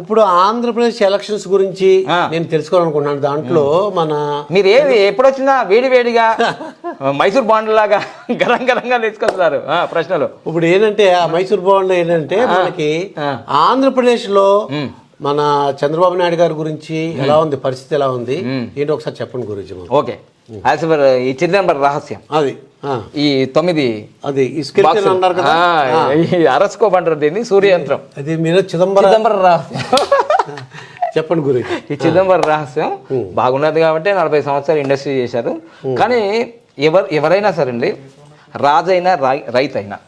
ఇప్పుడు ఆంధ్రప్రదేశ్ ఎలక్షన్స్ గురించి నేను తెలుసుకోవాలనుకున్నాను. దాంట్లో మన మీరు ఏది ఎప్పుడు వచ్చినా వేడిగా మైసూర్ బాండ్ లాగా గరంగా తీసుకొస్తారు ప్రశ్నలు. ఇప్పుడు ఏంటంటే ఆ మైసూర్ బాండ్ ఏంటంటే మనకి ఆంధ్రప్రదేశ్ లో మన చంద్రబాబు నాయుడు గారి గురించి ఎలా ఉంది, పరిస్థితి ఎలా ఉంది ఏంటి ఒకసారి చెప్పండి గురించి. ఓకే, ఈ చిదంబరం రహస్యం అది ఈ 9 అది అన్నారు కదా, అరసుకోబంటారు దీన్ని సూర్యయంత్రం. అది మీరు చిదంబరం రహస్యం చెప్పండి గురించి. ఈ చిదంబరం రహస్యం బాగున్నది కాబట్టి 40 సంవత్సరాలు ఇండస్ట్రీ చేశారు. కానీ ఎవరైనా సరే అండి, రాజైనా రైతు అయినా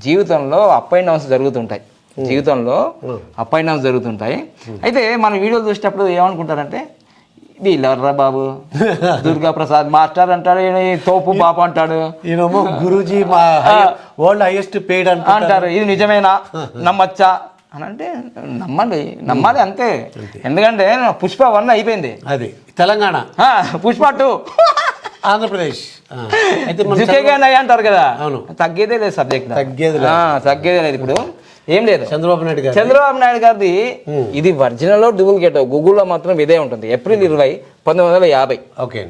జీవితంలో అప్ అండ్ డౌన్స్ జరుగుతుంటాయి. అయితే మన వీడియోలు చూసేటప్పుడు ఏమనుకుంటారంటే వీళ్ళెవర్రా బాబు, దుర్గా ప్రసాద్ మాస్టర్ అంటాడు, తోపు బాపు అంటాడు, ఈయనేమో గురూజీ వరల్డ్ హైయెస్ట్ పెయిడ్ అంటారు. ఇది నిజమేనా, నమ్మచ్చా అని అంటే నమ్మాలి అంతే. ఎందుకంటే పుష్ప 1 అయిపోయింది, అది తెలంగాణ. పుష్ప 2 ఆంధ్రప్రదేశ్ అంటారు కదా. తగ్గేదే లేదు సబ్జెక్ట్, తగ్గేదే లేదు. ఇప్పుడు ఏం లేదు, చంద్రబాబు నాయుడు గారిది ఇది ఒరిజినల్ డూప్లికేట్. గూగుల్లో మాత్రం ఇదే ఉంటుంది. ఏప్రిల్ 20, 1950. ఓకే.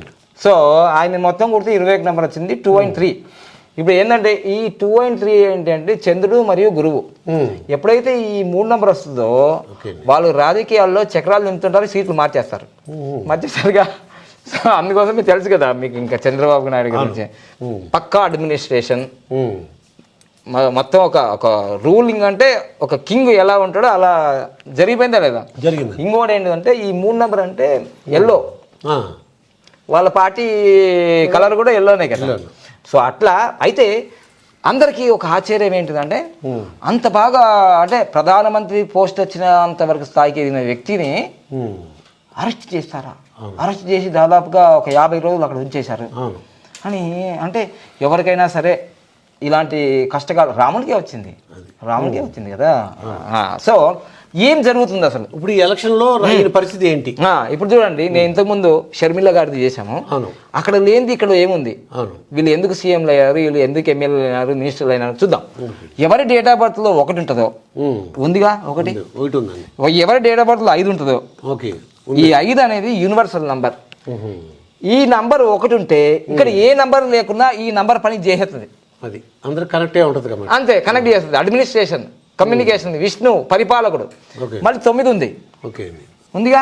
సో ఆయన మొత్తం కుడితే 21 నెంబర్ వచ్చింది, 2.3. ఇప్పుడు ఏంటంటే ఈ 2.3 ఏంటంటే చంద్రుడు మరియు గురువు. ఎప్పుడైతే ఈ 3 నెంబర్ వస్తుందో వాళ్ళు రాజకీయాల్లో చక్రాలు నింపుతుంటారు, సీట్లు మార్చేస్తారుగా. సో అందుకోసం మీకు తెలుసు కదా, మీకు ఇంకా చంద్రబాబు నాయుడు గురించి పక్కా అడ్మినిస్ట్రేషన్ మొత్తం ఒక రూలింగ్, అంటే ఒక కింగ్ ఎలా ఉంటాడో అలా జరిగిపోయిందా లేదా. జరిగింది. ఇంకోటి ఏంటంటే ఈ 3 నెంబర్ అంటే ఎల్లో, వాళ్ళ పార్టీ కలర్ కూడా ఎల్లోనే కదా. సో అట్లా అయితే అందరికీ ఒక ఆశ్చర్యం ఏంటిదంటే, అంత బాగా అంటే ప్రధానమంత్రి పోస్ట్ వచ్చినంత వరకు స్థాయికి ఎదిగిన వ్యక్తిని అరెస్ట్ చేస్తారా, అరెస్ట్ చేసి దాదాపుగా ఒక 50 రోజులు అక్కడ ఉంచేశారు అని అంటే ఎవరికైనా సరే ఇలాంటి కష్టకాలు రాముడికే వచ్చింది కదా. సో ఏం జరుగుతుంది అసలు ఇప్పుడు ఈ ఎలక్షన్ లో పరిస్థితి ఏంటి? ఇప్పుడు చూడండి, నేను ఇంతకుముందు షర్మిల గారిది చేశాము. అక్కడ లేనిది ఇక్కడ ఏముంది, వీళ్ళు ఎందుకు సీఎంలు అయ్యారు, వీళ్ళు ఎందుకు ఎమ్మెల్యేలు అయినారు, మినిస్టర్లు అయినారు చూద్దాం. ఎవరి డేట్ ఆఫ్ బర్త్ లో 1 ఉంటుందో, ఉందిగా ఒకటి, ఎవరి డేట్ ఆఫ్ బర్త్ లో 5 ఉంటుందో, ఈ 5 అనేది యూనివర్సల్ నంబర్. ఈ నంబర్ 1 ఉంటే ఇక్కడ ఏ నంబర్ లేకున్నా ఈ నంబర్ పని చేసేస్తుంది. అది అందరూ కనెక్టే ఉంటుంది, అంతే కనెక్ట్ చేస్తుంది. అడ్మినిస్ట్రేషన్, కమ్యూనికేషన్, విష్ణు పరిపాలకుడు. మళ్ళీ 9 ఉంది, ఉందిగా,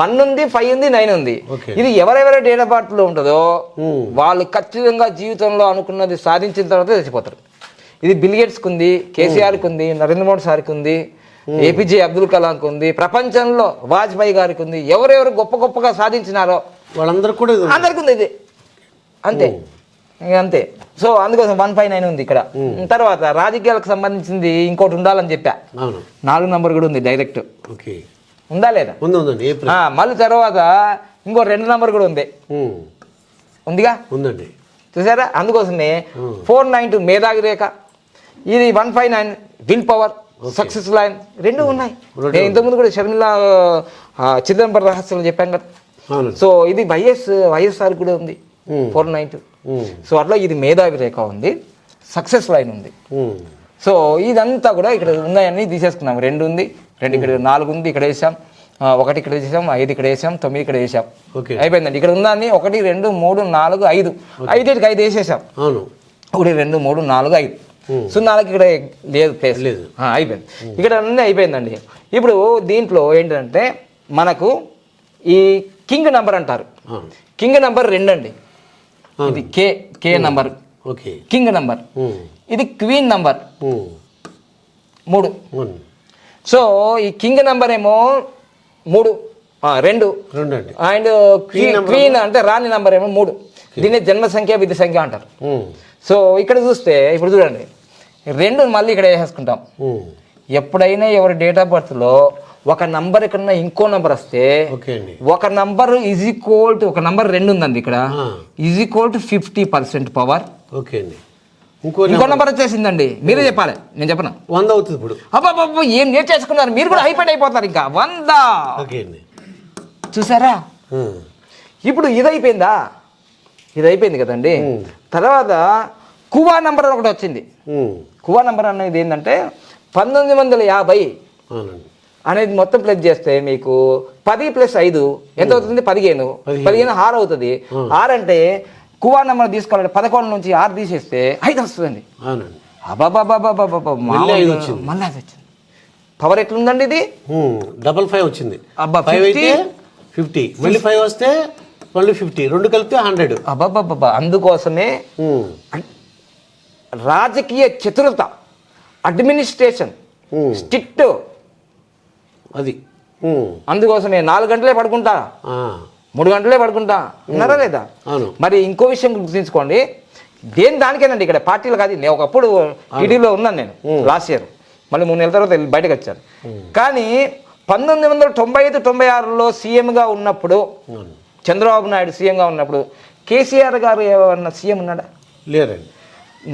1 ఉంది, 5 ఉంది, 9 ఉంది. ఇది ఎవరెవరి డేట్ ఆఫ్ బర్త్ లో ఉంటుందో వాళ్ళు ఖచ్చితంగా జీవితంలో అనుకున్నది సాధించిన తర్వాత చచ్చిపోతారు. ఇది బిల్ గేట్స్కి ఉంది, కేసీఆర్కి ఉంది, నరేంద్ర మోడీ సార్కి ఉంది, ఏపీజే అబ్దుల్ కలాంకి ఉంది, ప్రపంచంలో వాజ్పేయి గారికి ఉంది. ఎవరెవరు గొప్పగా సాధించినారో వాళ్ళందరూ కూడా అందరికి ఉంది ఇది, అంతే. సో అందుకోసం 159 ఉంది ఇక్కడ. తర్వాత రాజకీయాలకు సంబంధించింది ఇంకోటి ఉండాలని చెప్పా, 4 నంబర్ కూడా ఉంది డైరెక్ట్, ఉందా లేదా? మళ్ళీ తర్వాత ఇంకో 2 నంబర్ కూడా ఉందిగా, ఉందండి, చూసారా. అందుకోసమే 492 మేధావి రేఖ, ఇది 159 విల్ పవర్, సక్సెస్ లైన్ 2 ఉన్నాయి. నేను ఇంతకుముందు కూడా షర్మిల చిదంబరం రహస్యాలు చెప్పాను కదా. సో ఇది వైఎస్ఆర్ కూడా ఉంది 492. సో అట్లా ఇది మేధావి రేఖ ఉంది, సక్సెస్ లైన్ ఉంది. సో ఇదంతా కూడా ఇక్కడ ఉన్నాయన్నీ తీసేసుకున్నాం. 2 ఉంది, 2 ఇక్కడ, 4 ఉంది, ఇక్కడ వేసాం, 1 ఇక్కడ వేసాం, 5 ఇక్కడ వేసాం, 9 ఇక్కడ వేసాం, అయిపోయిందండి. ఇక్కడ ఉందని 1, 2, 3, 4, 5, 5 వేసేసాం. 1, 2, 3, 4, 5, 0 ఇక్కడ లేదు, ప్లేస్ లేదు, అయిపోయింది. ఇక్కడ అన్నీ అయిపోయిందండి. ఇప్పుడు దీంట్లో ఏంటంటే మనకు ఈ కింగ్ నంబర్ అంటారు. కింగ్ నంబర్ 2 అండి, ఇది కే నంబర్, కింగ్ నంబర్. ఇది క్వీన్ నంబర్ 3. సో ఈ కింగ్ నంబర్ ఏమో 3, 2 అండ్ క్వీన్ అంటే రాణి నంబర్ ఏమో 3. దీన్ని జన్మ సంఖ్య, విధి సంఖ్య అంటారు. సో ఇక్కడ చూస్తే ఇప్పుడు చూడండి, 2 మళ్ళీ ఇక్కడ వేసేసుకుంటాం. ఎప్పుడైనా ఎవరి డేట్ ఆఫ్ బర్త్ లో ఒక నంబర్ కన్నా ఇంకో నంబర్ వస్తే, ఒక నంబర్ ఈజ్ ఈక్వల్ టు, ఒక నంబర్ 2 ఉందండి ఇక్కడ, ఈజ్ ఈక్వల్ టు 50% పవర్. ఇంకో నంబర్ వచ్చేసిందండి, మీరే చెప్పాలి, నేను చెప్పను. 100 అవుతుంది ఇప్పుడు. అబ్బా ఏం నేర్చేసుకున్నారు మీరు కూడా, అయిపోతారు ఇంకా 100. చూసారా, ఇప్పుడు ఇది అయిపోయింది కదండి. తర్వాత కువా నంబర్ ఒకటి వచ్చింది. కువా నంబర్ అనేది ఏంటంటే 1950 అనేది మొత్తం ప్లస్ చేస్తే మీకు 10 + 5 ఎంత అవుతుంది? 15. 15 6 అవుతుంది. 6 అంటే కువా నెంబర్ తీసుకోవాలంటే 11 నుంచి 6 తీసేస్తే 5 వస్తుందండి. అబ్బాబాబాబాబాబా మళ్ళీ అది వచ్చింది. పవర్ ఎట్లుందండి ఇది? 5 వచ్చింది. 5 అయితే 50, మళ్ళీ 5 వస్తే మళ్ళీ 50, 2 కలిపితే 100. అబ్బాబాబా అందుకోసమే రాజకీయ చతురత, అడ్మినిస్ట్రేషన్ స్ట్రిక్ట్ అది. అందుకోసమే 4 గంటలే పడుకుంటా, 3 గంటలే పడుకుంటా ఉన్నారా లేదా? మరి ఇంకో విషయం గుర్తుంచుకోండి, దానికేనండి ఇక్కడ పార్టీలు కాదు. నేను ఒకప్పుడు టీడీలో ఉన్నాను నేను లాస్ట్ ఇయర్, మళ్ళీ 3 నెలల తర్వాత బయటకు వచ్చాను. కానీ 1995-96లో సీఎంగా ఉన్నప్పుడు, చంద్రబాబు నాయుడు సీఎంగా ఉన్నప్పుడు కేసీఆర్ గారు ఏమన్నా సీఎం ఉన్నాడా? లేరండి.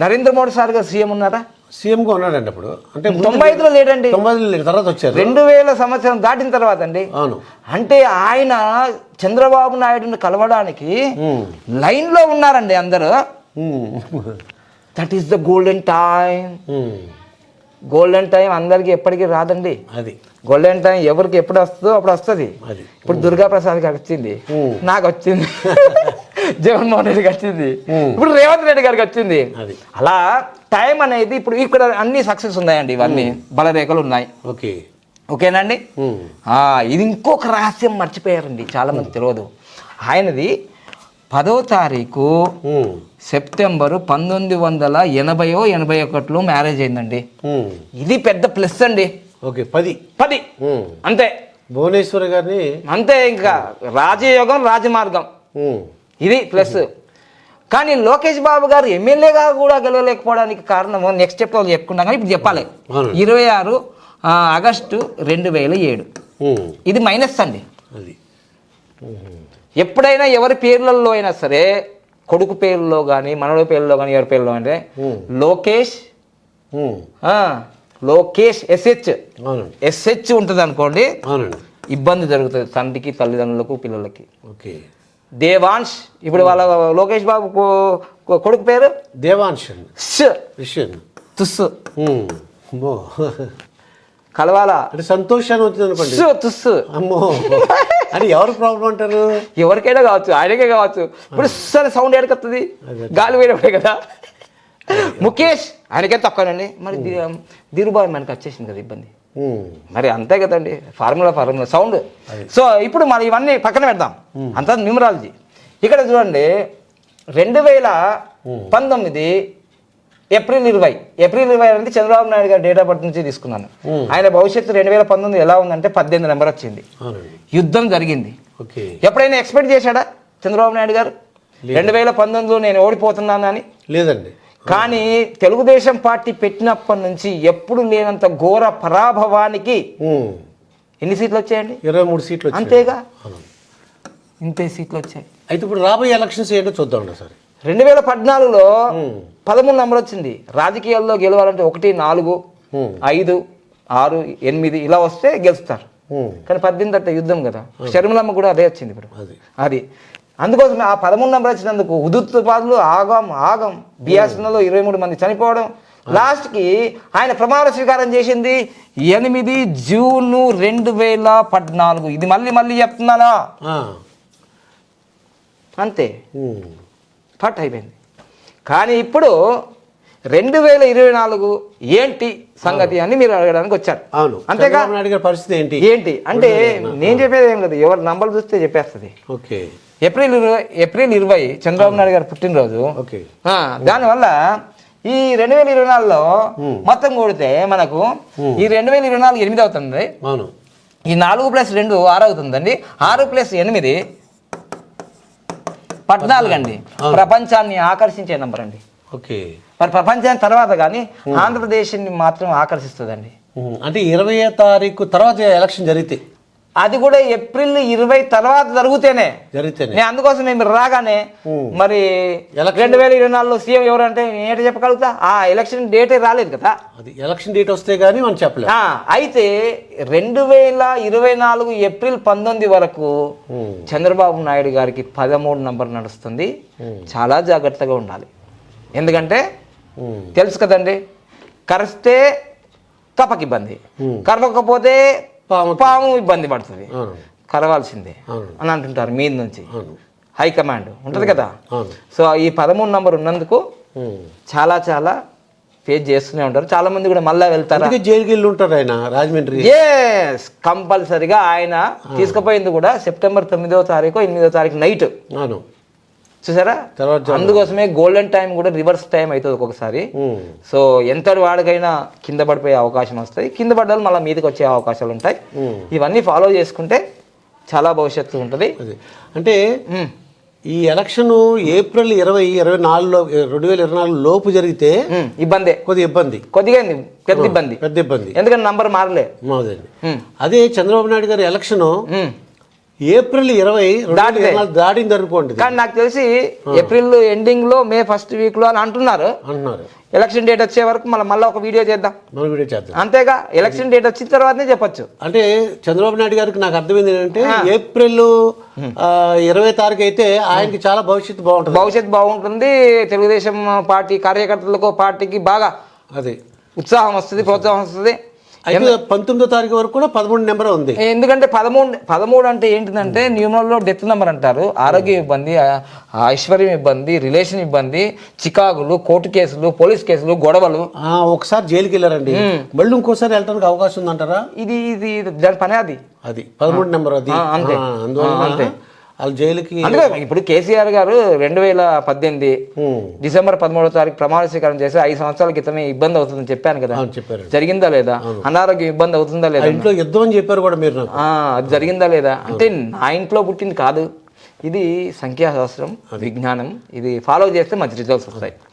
నరేంద్ర మోడీ సార్ గారు సీఎం ఉన్నారా? సీఎంగా ఉన్నాడండి అప్పుడు. అంటే 95లో లేడండి, 95 తర్వాత వచ్చారు. 2000 సంవత్సరం దాటిన తర్వాత అండి. అవును. అంటే ఆయన చంద్రబాబు నాయుడుని కలవడానికి లైన్లో ఉన్నారండి అందరూ. That is the golden time. Golden time అందరికి ఎప్పటికీ రాదండి. అది గోల్డెన్ టైం ఎవరికి ఎప్పుడు వస్తుందో అప్పుడు వస్తుంది. ఇప్పుడు దుర్గా ప్రసాద్ గారికి వచ్చింది, నాకు వచ్చింది, జగన్మోహన్ రెడ్డికి వచ్చింది, ఇప్పుడు రేవంత్ రెడ్డి గారికి వచ్చింది. అలా టైం అనేది ఇప్పుడు ఇక్కడ అన్ని సక్సెస్ ఉన్నాయండి, ఇవన్నీ బలరేఖలు ఉన్నాయి. ఓకేనండి. ఇది ఇంకొక రహస్యం మర్చిపోయారండి, చాలా మంది తెలియదు. ఆయనది 10వ తారీఖు సెప్టెంబరు 1980-81లో మ్యారేజ్ అయిందండి. ఇది పెద్ద ప్లస్ అండి. 10 అంతే. భువనేశ్వర్ గారిని అంతే, ఇంకా రాజయోగం రాజమార్గం ఇది ప్లస్. కానీ లోకేష్ బాబు గారు ఎమ్మెల్యేగా కూడా గెలవలేకపోవడానికి కారణం నెక్స్ట్ స్టెప్ చెప్పుకున్నాం, కానీ ఇప్పుడు చెప్పాలి. 26 ఆగస్టు 2007 ఇది మైనస్ అండి. ఎప్పుడైనా ఎవరి పేర్లలో అయినా సరే, కొడుకు పేర్లలో కానీ మనవడి పేర్లలో కానీ ఎవరి పేర్లో అంటే లోకేష్ ఎస్హెచ్ ఉంటుంది అనుకోండి, ఇబ్బంది జరుగుతుంది తండ్రికి, తల్లిదండ్రులకు, పిల్లలకి. దేవాంశ్, ఇప్పుడు వాళ్ళ లోకేష్ బాబు కొడుకు పేరు దేవాంశ్, తుస్సు కలవాలా అంటే సంతోషాన్ని వచ్చింది తుస్సు. అమ్మో, అని ఎవరు ప్రాబ్లం అంటారు? ఎవరికైనా కావచ్చు, ఆయనకే కావచ్చు. ఇప్పుడు సౌండ్ ఎడకొస్తుంది, గాలి వేయడమే కదా. ముఖేష్ ఆయనకే తక్కువనండి. మరి ధీరుబాయ్ మనకి వచ్చేసింది కదా ఇబ్బంది, మరి అంతే కదండి. Formula sound. సో ఇప్పుడు మరి ఇవన్నీ పక్కన పెడదాం, అంతా న్యూమరాలజీ. ఇక్కడ చూడండి, 2019 ఏప్రిల్ 20 అనేది చంద్రబాబు నాయుడు గారి డేట్ ఆఫ్ బర్త్ నుంచి తీసుకున్నాను. ఆయన భవిష్యత్తు 2019 ఎలా ఉందంటే 18 నెంబర్ వచ్చింది. యుద్ధం జరిగింది. ఎప్పుడైనా ఎక్స్పెక్ట్ చేశాడా చంద్రబాబు నాయుడు గారు 2019లో నేను ఓడిపోతున్నాను అని? లేదండి. కానీ తెలుగుదేశం పార్టీ పెట్టినప్పటి నుంచి ఎప్పుడు లేనంత ఘోర పరాభవానికి ఎన్ని సీట్లు వచ్చాయండి? 23 సీట్లు. అంతేగా, ఇంతే సీట్లు వచ్చాయి. అయితే ఇప్పుడు రాబోయే ఎలక్షన్స్ ఏంటో చూద్దాం సార్. 2014లో 13 నెంబర్ వచ్చింది. రాజకీయాల్లో గెలవాలంటే 1, 4, 5, 6, 8 ఇలా వస్తే గెలుస్తారు. కానీ 18 యుద్ధం కదా. షర్మిలమ్మ కూడా అదే వచ్చింది ఇప్పుడు. అది అందుకోసమే ఆ 13 నెంబర్ వచ్చినందుకు హుదూద్బాద్లు ఆగం బియాస్లో 23 మంది చనిపోవడం. లాస్ట్కి ఆయన ప్రమాణ స్వీకారం చేసింది 8 జూన్ 2014. ఇది మళ్ళీ చెప్తున్నానా? అంతే, పట్ అయిపోయింది. కానీ ఇప్పుడు 2024 ఏంటి సంగతి అని మీరు అడగడానికి వచ్చారు. అంతేగా. పరిస్థితి ఏంటి అంటే నేను చెప్పేది ఏం లేదు, ఎవరు నంబర్లు చూస్తే చెప్పేస్తుంది. ఏప్రిల్ 20 చంద్రబాబు నాయుడు గారు పుట్టినరోజు. దానివల్ల ఈ 2024లో మొత్తం కొడితే మనకు ఈ 2024 8 అవుతుంది. ఈ 4 + 2 6 అవుతుందండి. 6 + 8 14 అండి. ప్రపంచాన్ని ఆకర్షించే నంబర్ అండి. మరి ప్రపంచాన్ని తర్వాత కానీ ఆంధ్రప్రదేశ్ని మాత్రం ఆకర్షిస్తుందండి. అంటే 20వ తారీఖు తర్వాత ఎలక్షన్ జరిగితే, అది కూడా ఏప్రిల్ 20 తర్వాత జరిగితేనే. నేను అందుకోసం మేము రాగానే మరి 2024లో సీఎం ఎవరంటే ఏంటో చెప్పగలుగుతా? ఆ ఎలక్షన్ డేటే రాలేదు కదా. అది ఎలక్షన్ డేట్ వస్తే గానీ మనం చెప్పలేం. అయితే 2024 ఏప్రిల్ 19 వరకు చంద్రబాబు నాయుడు గారికి 13 నంబర్ నడుస్తుంది. చాలా జాగ్రత్తగా ఉండాలి. ఎందుకంటే తెలుసు కదండి, కరిస్తే కపకి ఇబ్బంది, కరవకపోతే పాము ఇబ్బంది పడుతుంది, అవును కరవాల్సిందే అవును అని అంటుంటారు మీద నుంచి. అవును హైకమాండ్ ఉంటుంది కదా. అవును సో ఈ 13 నంబర్ ఉన్నందుకు చాలా చాలా ఫేస్ చేస్తూనే ఉంటారు. చాలా మంది కూడా మళ్ళా వెళ్తారా, అందుకే జైలుకి వెళ్ళి ఉంటారు ఆయన రాజమండ్రి. కంపల్సరిగా ఆయన తీసుకుపోయింది కూడా సెప్టెంబర్ 9వ తారీఖు 8వ తారీఖు నైట్. అవును చూసారా, అందుకోసమే గోల్డెన్ టైం కూడా రివర్స్ టైం అవుతుంది ఒక్కొక్కసారి. సో ఎంతటి వాడికైనా కింద పడిపోయే అవకాశం వస్తుంది, కింద పడ్డాలు మళ్ళీ మీదకి వచ్చే అవకాశాలు ఉంటాయి. ఇవన్నీ ఫాలో చేసుకుంటే చాలా భవిష్యత్తు ఉంటుంది. అంటే ఈ ఎలక్షన్ ఏప్రిల్ 2024 2024 లోపు జరిగితే ఇబ్బంది, కొద్దిగా పెద్ద ఇబ్బంది, ఎందుకంటే నంబర్ మారలే. అదే చంద్రబాబు నాయుడు గారి ఎలక్షన్ ఏప్రిల్ 20 దాటింది అనుకోండి. కానీ నాకు తెలిసి ఏప్రిల్ ఎండింగ్ లో మే ఫస్ట్ వీక్ లో అని అంటున్నారు. ఎలక్షన్ డేట్ వచ్చే వరకు మళ్ళీ ఒక వీడియో చేద్దాం, అంతేగా. ఎలక్షన్ డేట్ వచ్చిన తర్వాతనే చెప్పొచ్చు. అంటే చంద్రబాబు నాయుడు గారికి నాకు అర్థమైంది ఏంటంటే ఏప్రిల్ 20 తారీఖు అయితే ఆయనకి చాలా భవిష్యత్తు బాగుంటుంది. తెలుగుదేశం పార్టీ కార్యకర్తలకు, పార్టీకి బాగా అదే ఉత్సాహం వస్తుంది, ప్రోత్సాహం వస్తుంది. అయితే 19వ తారీఖు వరకు కూడా 13 నెంబర్ ఉంది. ఎందుకంటే 13 అంటే ఏంటిదంటే న్యూమరల్లో డెత్ నెంబర్ అంటారు. ఆరోగ్యం ఇబ్బంది, ఐశ్వర్యం ఇబ్బంది, రిలేషన్ ఇబ్బంది, చికాకులు, కోర్టు కేసులు, పోలీస్ కేసులు, గొడవలు. ఒకసారి జైలుకి వెళ్ళారండి, మళ్ళీ ఇంకోసారి వెళ్ళడానికి అవకాశం ఉందంటారా? ఇది దాని పనే అది 13 నెంబర్ అది. అందువల్ల వాళ్ళు జైలుకి. ఇప్పుడు కేసీఆర్ గారు 2018 డిసెంబర్ 13వ తారీఖు ప్రమాణ స్వీకారం చేసి 5 సంవత్సరాల క్రితమే ఇబ్బంది అవుతుందని చెప్పాను కదా. జరిగిందా లేదా? అనారోగ్యం ఇబ్బంది అవుతుందా లేదా? ఇంట్లో యుద్ధం అని చెప్పారు కూడా మీరు. అది జరిగిందా లేదా అంటే నా ఇంట్లో పుట్టింది కాదు. ఇది సంఖ్యాశాస్త్రం, విజ్ఞానం. ఇది ఫాలో చేస్తే మంచి రిజల్ట్స్ వస్తాయి.